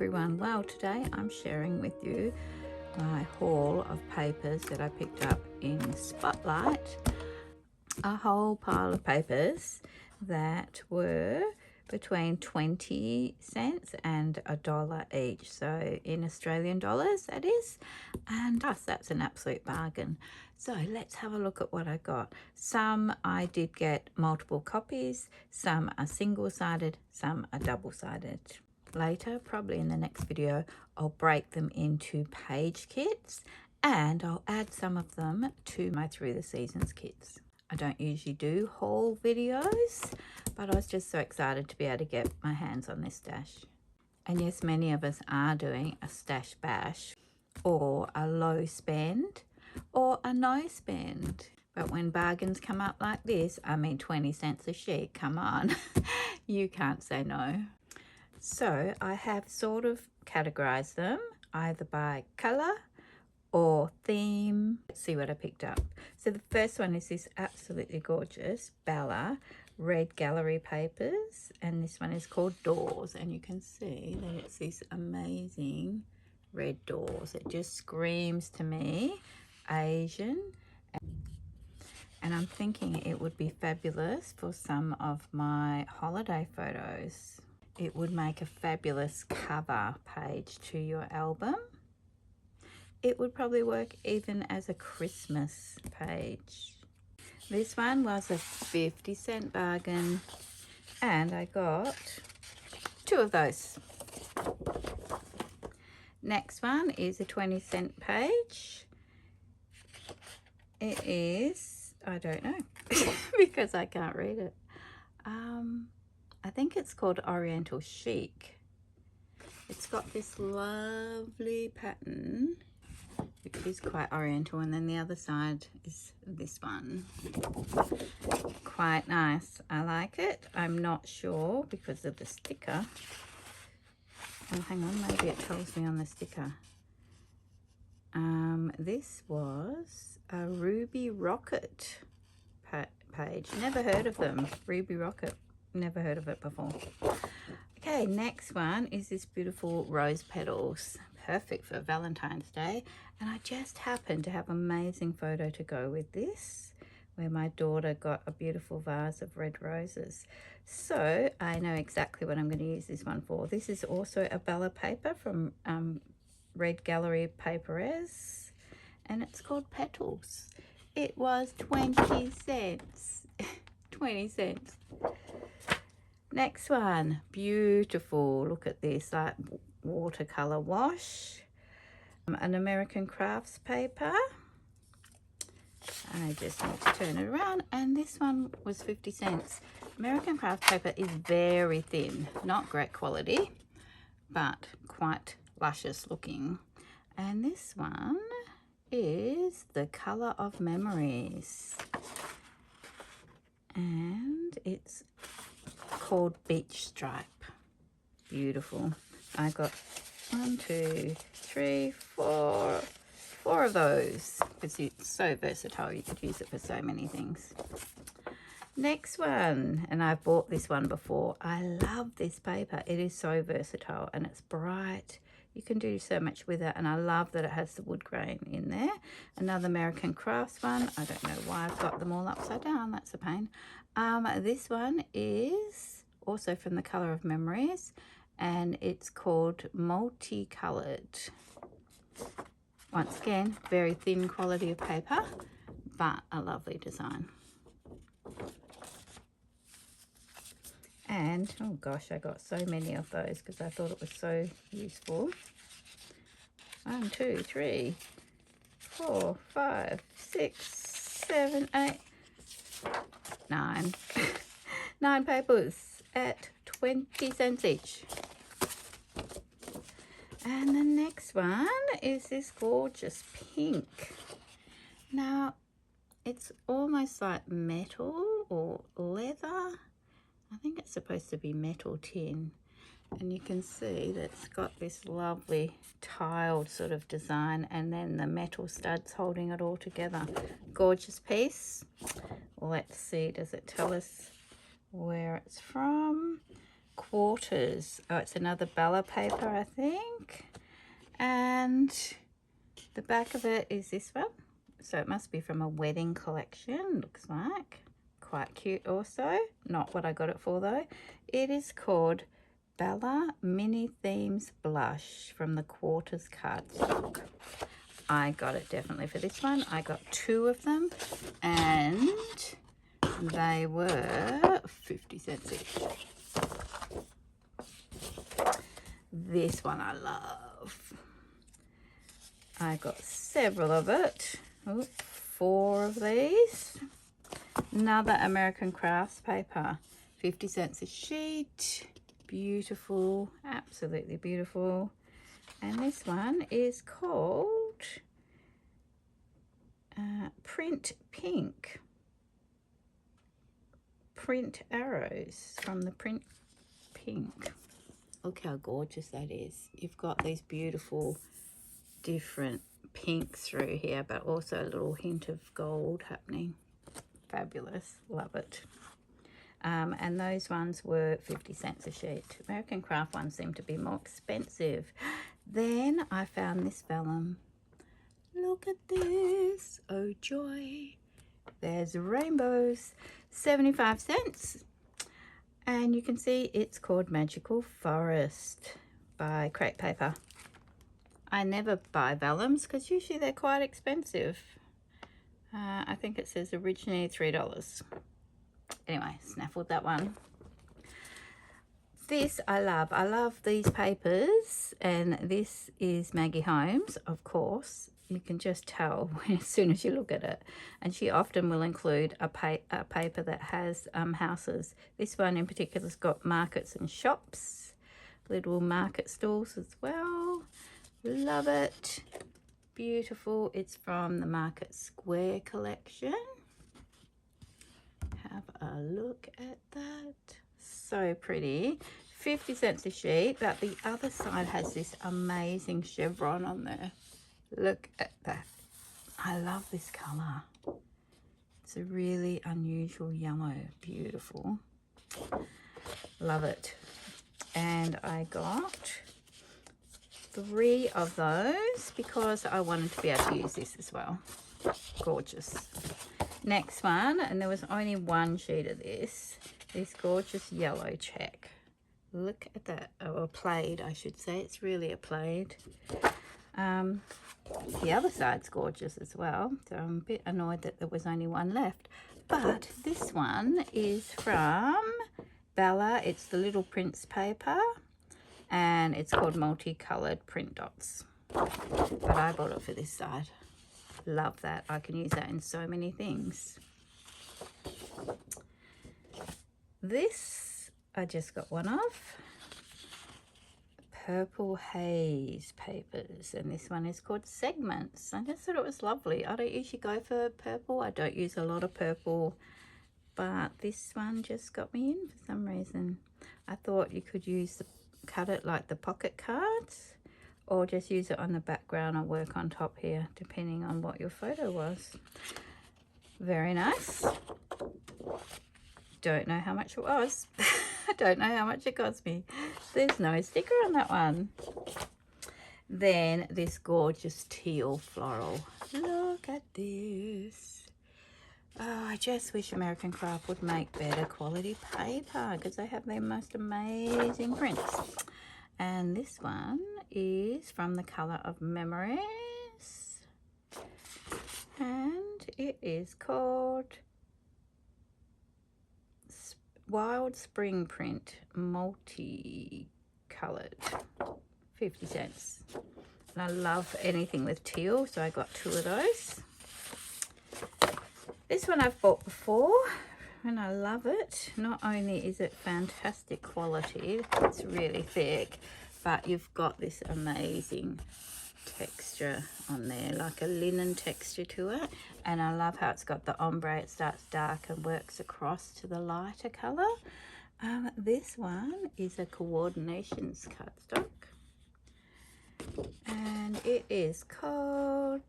everyone. Well, today I'm sharing with you my haul of papers that I picked up in Spotlight. A whole pile of papers that were between 20 cents and $1 each, so in Australian dollars that is, and us, that's an absolute bargain. So let's have a look at what I got. Some I did get multiple copies, some are single-sided, some are double-sided. Later, probably in the next video, I'll break them into page kits and I'll add some of them to my Through the Seasons kits. I don't usually do haul videos, but I was just so excited to be able to get my hands on this stash. And yes, many of us are doing a stash bash or a low spend or a no spend. But when bargains come up like this, I mean 20 cents a sheet, come on, you can't say no. So I have sort of categorized them either by color or theme. Let's see what I picked up. So the first one is this absolutely gorgeous Bella red gallery papers, and this one is called Doors, and you can see that it's these amazing red doors. It just screams to me Asian, and I'm thinking it would be fabulous for some of my holiday photos. It would make a fabulous cover page to your album. It would probably work even as a Christmas page. This one was a 50-cent bargain and I got 2 of those. Next one is a 20-cent page. It is, I don't know, because I can't read it. I think it's called Oriental Chic. It's got this lovely pattern, which is quite oriental, and then the other side is this one. Quite nice. I like it. I'm not sure because of the sticker. Oh, hang on, maybe it tells me on the sticker. This was a Ruby Rocket page. Never heard of them. Ruby Rocket. Never heard of it before. Okay, next one is this beautiful rose petals. Perfect for Valentine's Day. And I just happened to have an amazing photo to go with this, where my daughter got a beautiful vase of red roses. So I know exactly what I'm going to use this one for. This is also a Bella paper from Red Gallery Paperers, and it's called Petals. It was 20 cents. 20 cents. Next one, beautiful. Look at this, like watercolor wash. An American Crafts paper. I just need to turn it around, and this one was 50 cents. American Craft paper is very thin, not great quality, but quite luscious looking. And this one is the Color of Memories, and it's called Beach Stripe. Beautiful. I got 1, 2, 3, 4 of those, because it's so versatile. You could use it for so many things. Next one, and I've bought this one before. I love this paper. It is so versatile and it's bright. You can do so much with it, and I love that it has the wood grain in there. Another American Crafts one. I don't know why I've got them all upside down. That's a pain. This one is also from the Color of Memories, and it's called Multicolored. Once again, very thin quality of paper, but a lovely design. And, oh gosh, I got so many of those because I thought it was so useful. 1, 2, 3, 4, 5, 6, 7, 8, 9. 9 papers at 20 cents each. And the next one is this gorgeous pink. Now, it's almost like metal or leather. I think it's supposed to be metal tin. And you can see that it's got this lovely tiled sort of design, and then the metal studs holding it all together. Gorgeous piece. Let's see, does it tell us where it's from? quarters. Oh, it's another Bella paper, I think. And the back of it is this one. So it must be from a wedding collection, looks like. Quite cute also. Not what I got it for though. It is called Bella Mini Themes Blush from the Quarters cardstock. I got it definitely for this one. I got 2 of them and they were 50 cents each. This one I love. I got several of it. Oh, 4 of these. Another American Crafts paper. 50 cents a sheet. Beautiful. Absolutely beautiful. And this one is called Print Pink. Print arrows from the Print Pink. Look how gorgeous that is. You've got these beautiful different pinks through here, but also a little hint of gold happening. Fabulous. Love it. And those ones were 50 cents a sheet. American Craft ones seem to be more expensive. Then I found this vellum. Look at this. Oh joy. There's rainbows. 75 cents. And you can see it's called Magical Forest by Crepe Paper. I never buy vellums because usually they're quite expensive. I think it says originally $3. Anyway, snaffled that one. This I love. I love these papers, and this is Maggie Holmes, of course. You can just tell as soon as you look at it. And she often will include a paper that has houses. This one in particular has got markets and shops, little market stalls as well. Love it. Beautiful. It's from the Market Square collection. Have a look at that. So pretty. 50 cents a sheet, but the other side has this amazing chevron on there. Look at that. I love this color. It's a really unusual yellow. Beautiful. Love it. And I got 3 of those because I wanted to be able to use this as well. Gorgeous. Next one, and there was only 1 sheet of this gorgeous yellow check. Look at that. Oh, a plaid, I should say. It's really a plaid. The other side's gorgeous as well, so I'm a bit annoyed that there was only 1 left. But this one is from Bella. It's the Little Prince paper, and it's called Multicolored Print Dots. But I bought it for this side. Love that. I can use that in so many things. This I just got 1 of. Purple Haze papers, and this one is called Segments. I just thought it was lovely. I don't usually go for purple. I don't use a lot of purple, but this one just got me in for some reason. I thought you could cut it like the pocket cards, or just use it on the background or work on top here, depending on what your photo was. Very nice. Don't know how much it was. I don't know how much it cost me. There's no sticker on that one. Then this gorgeous teal floral. Look at this. Oh, I just wish American Craft would make better quality paper because they have their most amazing prints. And this one is from the Color of Memories. And it is called Wild Spring Print Multicolored. 50 cents. And I love anything with teal, so I got 2 of those. This one I've bought before and I love it. Not only is it fantastic quality, it's really thick, but you've got this amazing texture on there, like a linen texture to it. And I love how it's got the ombre. It starts dark and works across to the lighter color. This one is a Coordinations cardstock, and it is called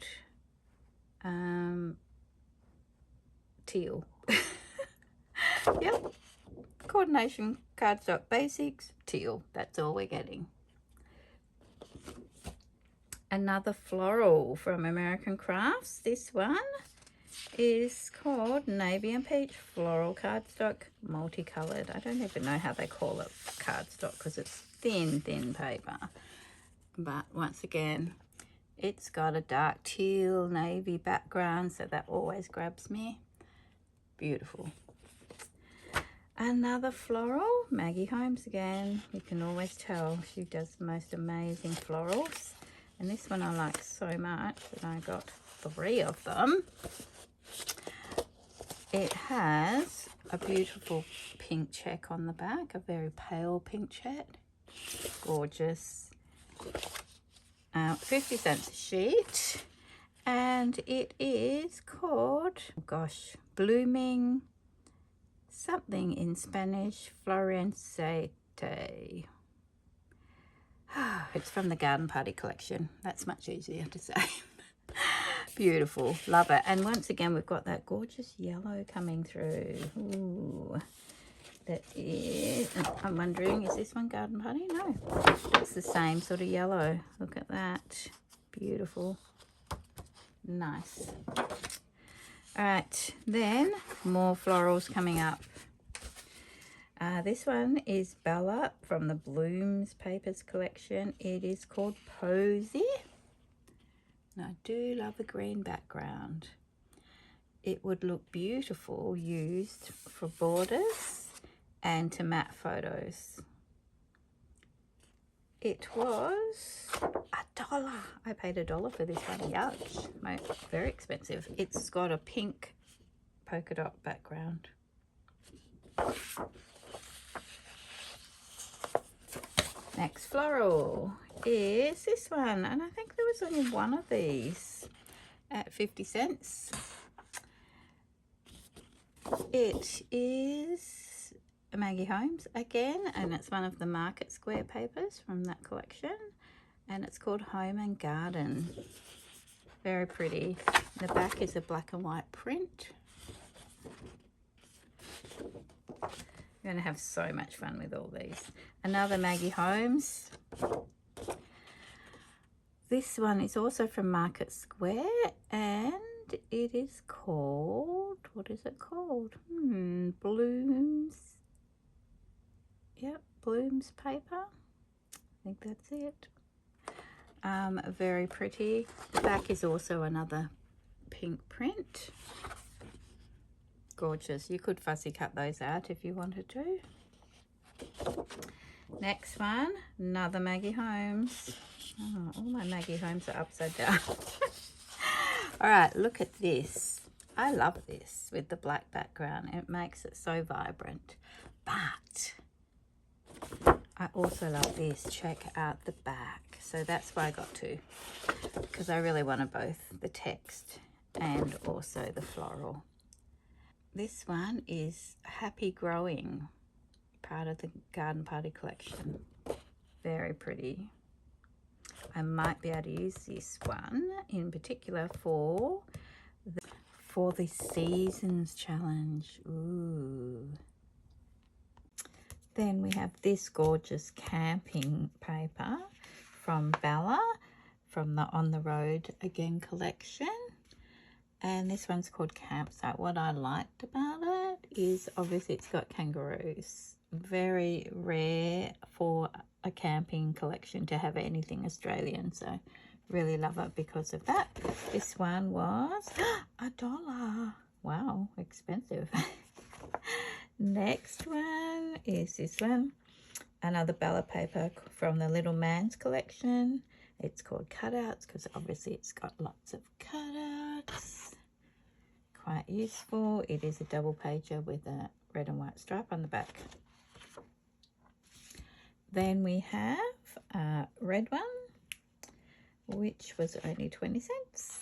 teal. Yep, Coordination Cardstock Basics, teal. That's all we're getting. Another floral from American Crafts. This one is called Navy and Peach Floral Cardstock Multicolored. I don't even know how they call it cardstock because it's thin paper. But once again, it's got a dark teal navy background, so that always grabs me. Beautiful. Another floral, Maggie Holmes again. You can always tell she does the most amazing florals. And this one I like so much that I got 3 of them. It has a beautiful pink check on the back, a very pale pink check. Gorgeous. 50 cents a sheet. And it is called, oh gosh, Blooming something in Spanish, Florencete. It's from the Garden Party collection. That's much easier to say. Beautiful, love it. And once again, we've got that gorgeous yellow coming through. Ooh, that is, I'm wondering, is this one Garden Party? No, it's the same sort of yellow. Look at that, beautiful, nice. All right, then more florals coming up. This one is Bella from the Blooms Papers collection. It is called Posy. And I do love a green background. It would look beautiful used for borders and to matte photos. It was $1. I paid $1 for this one. Yuck. Very expensive. It's got a pink polka dot background. Next floral is this one, and I think there was only one of these at 50 cents. It is a Maggie Holmes again, and it's one of the Market Square papers from that collection, and it's called Home and Garden. Very pretty. The back is a black and white print. We're going to have so much fun with all these. Another Maggie Holmes. This one is also from Market Square, and it is called, what is it called? Blooms. Yep, Blooms paper. I think that's it. Very pretty. The back is also another pink print. Gorgeous. You could fussy cut those out if you wanted to. Next one, another Maggie Holmes. Oh, all my Maggie Holmes are upside down. All right, look at this. I love this with the black background. It makes it so vibrant. But I also love this. Check out the back. So that's why I got 2, because I really wanted both the text and also the floral. This one is Happy Growing, part of the Garden Party collection. Very pretty. I might be able to use this one in particular for the Seasons Challenge. Ooh. Then we have this gorgeous camping paper from Bella from the On the Road Again collection. And this one's called Campsite. What I liked about it is obviously it's got kangaroos. Very rare for a camping collection to have anything Australian. So really love it because of that. This one was $1. Wow, expensive. Next one is this one. Another Bella paper from the Little Man's collection. It's called Cutouts because obviously it's got lots of cutouts. Quite useful. It is a double pager with a red and white stripe on the back. Then we have a red one, which was only 20 cents.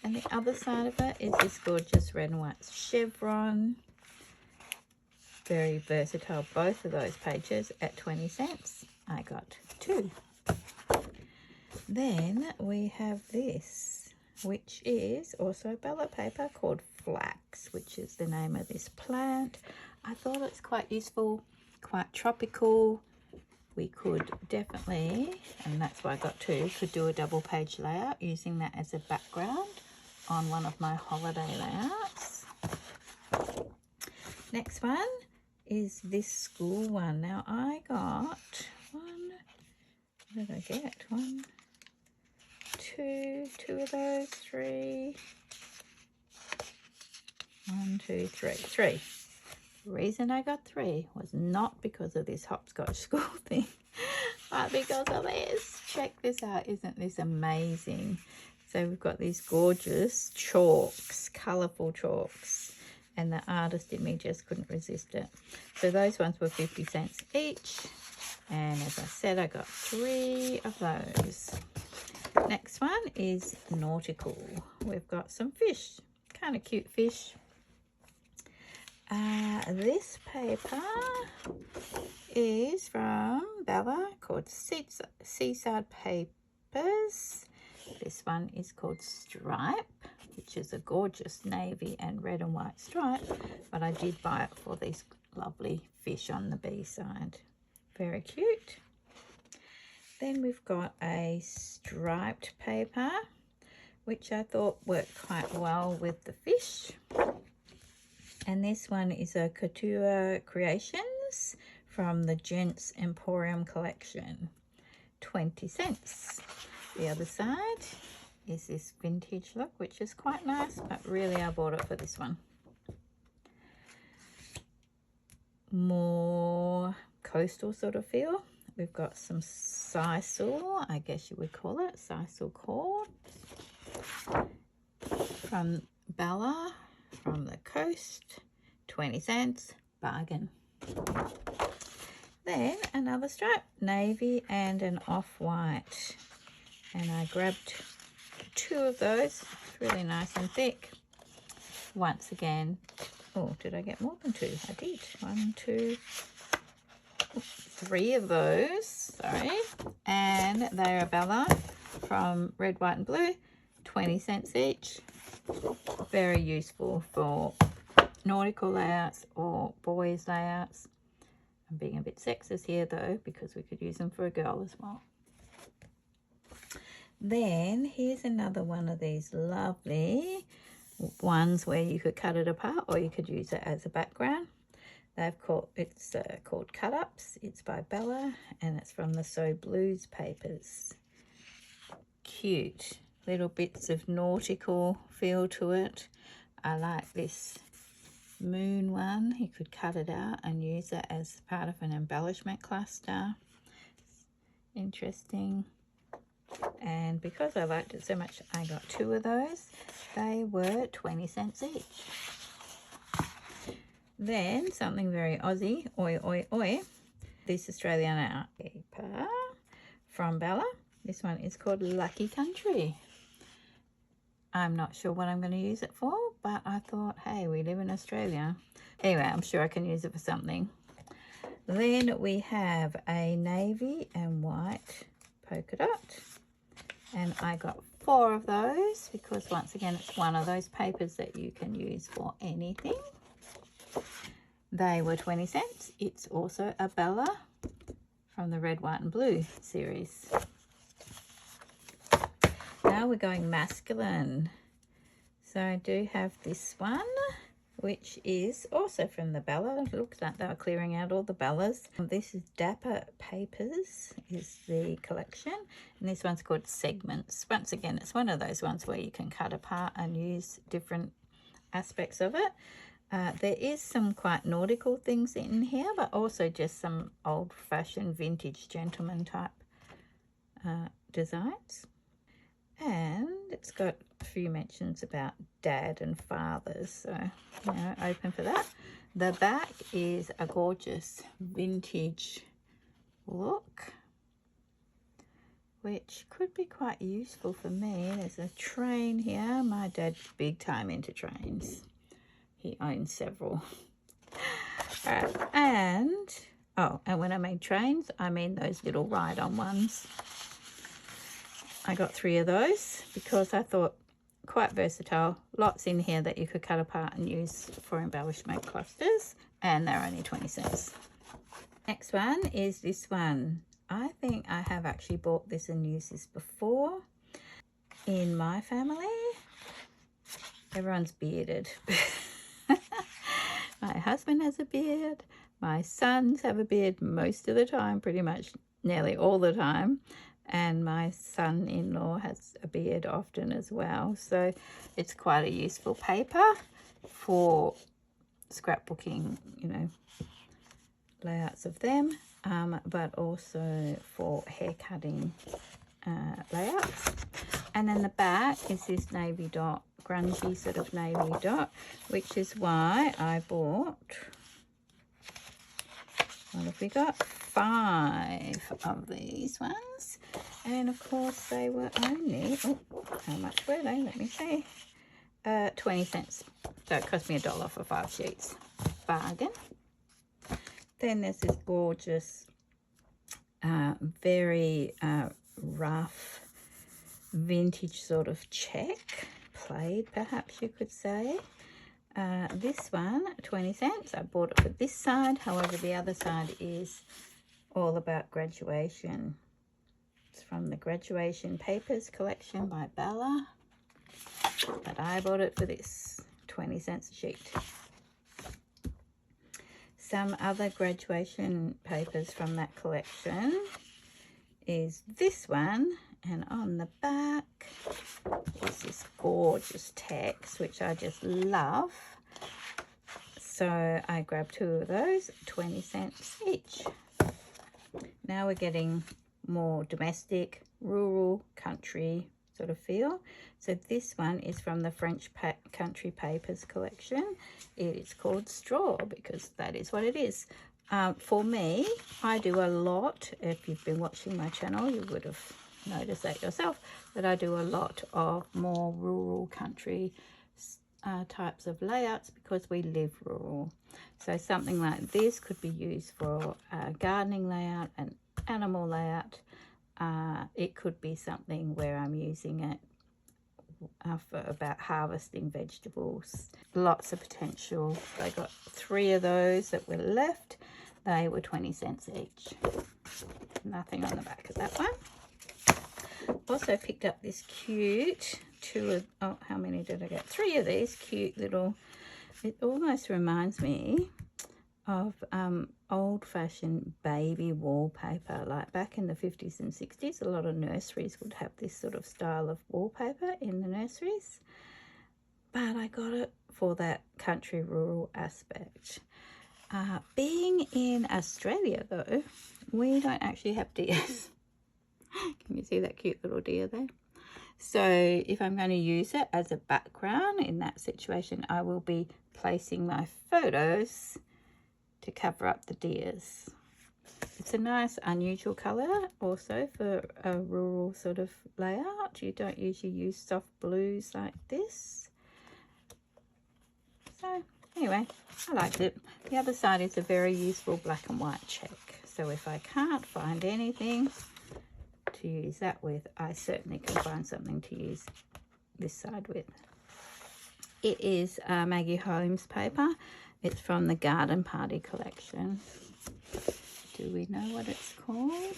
And the other side of it is this gorgeous red and white chevron. Very versatile, both of those pages at 20 cents. I got 2. Then we have this, which is also Bella paper called Flax, which is the name of this plant. I thought it's quite useful quite tropical. We could definitely, and that's why I got two, could do a double page layout using that as a background on one of my holiday layouts. Next one is this school one. Now I got one, what did I get? One, two of those, three. One, two, three. The reason I got three was not because of this hopscotch school thing, but because of this. Check this out. Isn't this amazing? So we've got these gorgeous chalks, colourful chalks, and the artist in me just couldn't resist it. So those ones were 50 cents each, and as I said, I got three of those. Next one is nautical. We've got some fish, kind of cute fish. This paper is from Bella, called Seaside Papers. This one is called Stripe, which is a gorgeous navy and red and white stripe, but I did buy it for these lovely fish on the B side. Very cute. Then we've got a striped paper, which I thought worked quite well with the fish. And this one is a Couture Creations from the Gents Emporium collection, 20 cents. The other side is this vintage look, which is quite nice, but really I bought it for this one. More coastal sort of feel. We've got some sisal, I guess you would call it, sisal cord from Bella, from the coast, 20 cents, bargain. Then another stripe, navy and an off-white, and I grabbed two of those, really nice and thick. Once again, oh, did I get more than two? I did. One, two, three of those, sorry, and they are Bella from red, white and blue, 20 cents each. Very useful for nautical layouts or boys layouts. I'm being a bit sexist here though, because we could use them for a girl as well. Then here's another one of these lovely ones where you could cut it apart or you could use it as a background. It's called Cut Ups. It's by Bella and it's from the So Blues papers. Cute little bits of nautical feel to it. I like this moon one. You could cut it out and use it as part of an embellishment cluster. Interesting. And because I liked it so much, I got two of those. They were 20 cents each. Then something very Aussie, oi oi oi, this Australian paper from Bella. This one is called Lucky Country. I'm not sure what I'm going to use it for, but I thought, hey, we live in Australia. Anyway, I'm sure I can use it for something. Then we have a navy and white polka dot, and I got 4 of those because once again it's one of those papers that you can use for anything. They were 20 cents. It's also a Bella from the red, white and blue series. Now we're going masculine. So I do have this one, which is also from the Bella. It looks like they were clearing out all the Bellas. This is Dapper Papers is the collection, and this one's called Segments. Once again, it's one of those ones where you can cut apart and use different aspects of it. There is some quite nautical things in here, but also just some old-fashioned vintage gentleman type designs. And it's got a few mentions about dad and fathers, so you know, open for that. The back is a gorgeous vintage look, which could be quite useful for me. There's a train here. My dad's big time into trains. He owns several. And when I mean trains, I mean those little ride-on ones. I got 3 of those because I thought quite versatile. Lots in here that you could cut apart and use for embellishment clusters, and they're only 20 cents. Next one is this one. I think I have actually bought this and used this before. In my family, everyone's bearded. My husband has a beard. My sons have a beard most of the time, pretty much nearly all the time. And my son-in-law has a beard often as well. So it's quite a useful paper for scrapbooking, you know, layouts of them, but also for hair cutting layouts. And then the back is this navy dot, grungy sort of navy dot, which is why I bought, what have we got? 5 of these ones. And of course they were only, oh, how much were they? Let me see. 20 cents. So it cost me $1 for 5 sheets. Bargain. Then there's this gorgeous, very rough, vintage sort of check, plaid perhaps you could say. This one, 20 cents. I bought it for this side. However, the other side is all about graduation. It's from the Graduation Papers collection by Bella. But I bought it for this, 20 cents a sheet. Some other graduation papers from that collection is this one, and on the back is this gorgeous text, which I just love. So I grabbed 2 of those, 20 cents each. Now we're getting more domestic, rural, country sort of feel. So this one is from the French Country Papers collection. It is called Straw because that is what it is. For me, I do a lot, if you've been watching my channel, you would have noticed that yourself, that I do a lot of more rural country types of layouts because we live rural. So something like this could be used for a gardening layout, an animal layout. It could be something where I'm using it for about harvesting vegetables. Lots of potential. I got 3 of those that were left. They were 20 cents each. Nothing on the back of that one. Also picked up this cute how many did I get? 3 of these cute little, it almost reminds me of old-fashioned baby wallpaper. Like back in the 50s and 60s, a lot of nurseries would have this sort of style of wallpaper in the nurseries. But I got it for that country rural aspect. Being in Australia though, we don't actually have deers. Can you see that cute little deer there? So if I'm going to use it as a background in that situation, I will be placing my photos to cover up the deers. It's a nice unusual colour also for a rural sort of layout. You don't usually use soft blues like this. So anyway, I liked it. The other side is a very useful black and white check. So if I can't find anything to use that with, I certainly can find something to use this side with. It is Maggie Holmes paper. It's from the Garden Party collection. Do we know what it's called?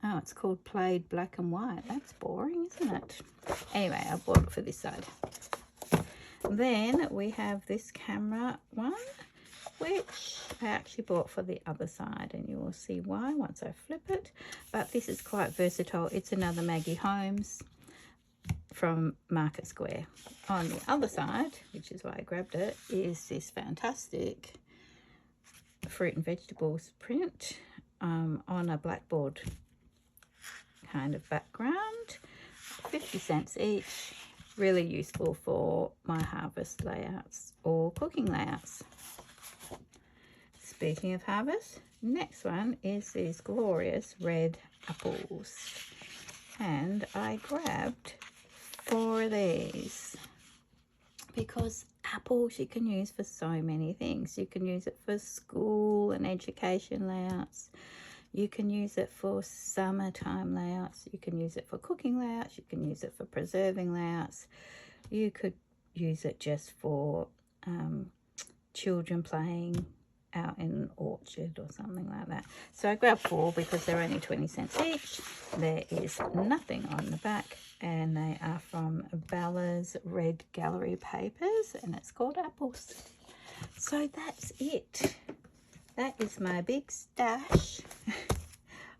Oh, it's called Plaid Black and White. That's boring, isn't it? Anyway, I bought it for this side. Then we have this camera one, which I actually bought for the other side, and you will see why once I flip it. But this is quite versatile. It's another Maggie Holmes from Market Square. On the other side, which is why I grabbed it, is this fantastic fruit and vegetables print on a blackboard kind of background. 50 cents each. Really useful for my harvest layouts or cooking layouts. Speaking of harvest, next one is these glorious red apples. And I grabbed 4 of these because apples you can use for so many things. You can use it for school and education layouts. You can use it for summertime layouts. You can use it for cooking layouts. You can use it for preserving layouts. You could use it just for children playing out in an orchard or something like that. So I grabbed 4 because they're only 20 cents each. There is nothing on the back, and they are from Bella's Red Gallery Papers, and it's called Apples. So that's it. That is my big stash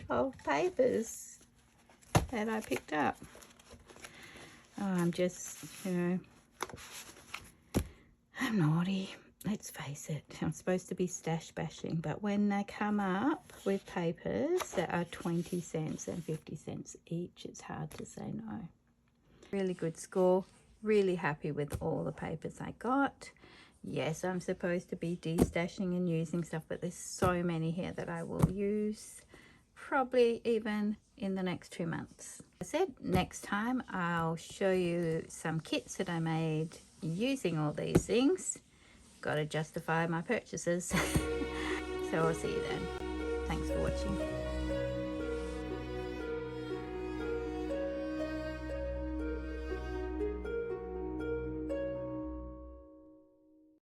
of papers that I picked up. Oh, I'm just, you know, I'm naughty. Let's face it, I'm supposed to be stash bashing, but when they come up with papers that are 20 cents and 50 cents each, it's hard to say no. Really good score. Really happy with all the papers I got. Yes, I'm supposed to be de-stashing and using stuff, but there's so many here that I will use probably even in the next 2 months. As I said, next time I'll show you some kits that I made using all these things. Got to justify my purchases. So I'll see you then. Thanks for watching.